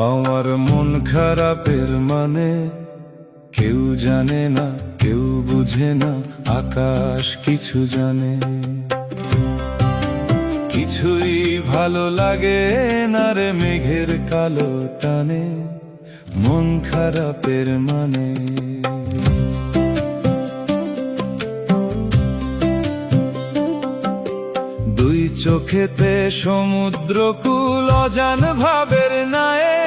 আমার মন খারাপের মানে কেউ জানে না, কেউ বুঝে না, আকাশ কিছু জানে। কিছুই ভালো লাগে না রে মেঘের কালো টানে, মন খারাপের মানে। দুই চোখেতে সমুদ্র কুল অজান ভাবের নায়ে,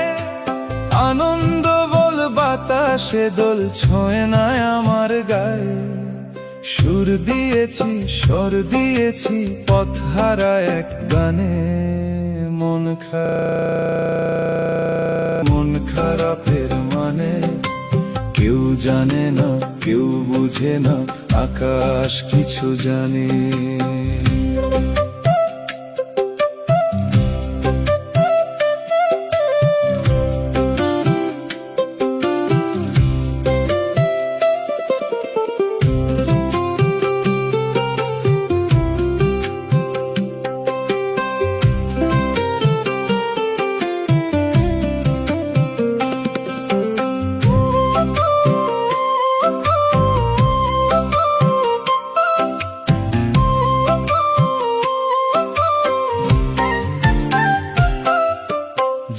আনন্দ বল বাতাসে দোল ছোঁয় না আমার গায়ে। সুর দিয়েছি স্বর দিয়েছি পথ হারা এক গানে, মন খারাপের মানে কেউ জানে না, কেউ বুঝে না, আকাশ কিছু জানে।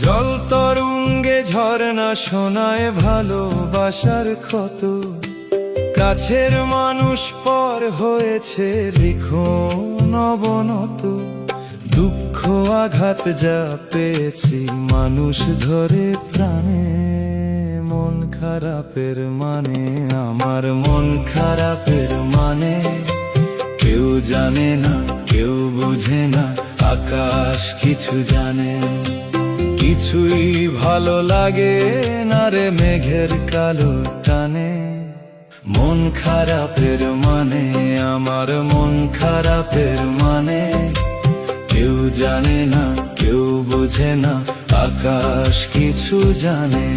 জল তরঙ্গে ঝরনা শোনায় ভালোবাসার ক্ষত, কাছের মানুষ পর হয়েছে লিখন অবনত। দুঃখ আঘাত যা পেয়েছি মানুষ ধরে প্রাণে, মন খারাপের মানে আমার মন খারাপের মানে কেউ জানে না, কেউ বুঝে না, আকাশ কিছু জানে। কিছুই ভালো লাগে না রে মেঘের কালো টানে, মন খারাপের মানে আমার মন খারাপের মানে কেউ জানে না, কেউ বোঝে না, আকাশ কিছু জানে।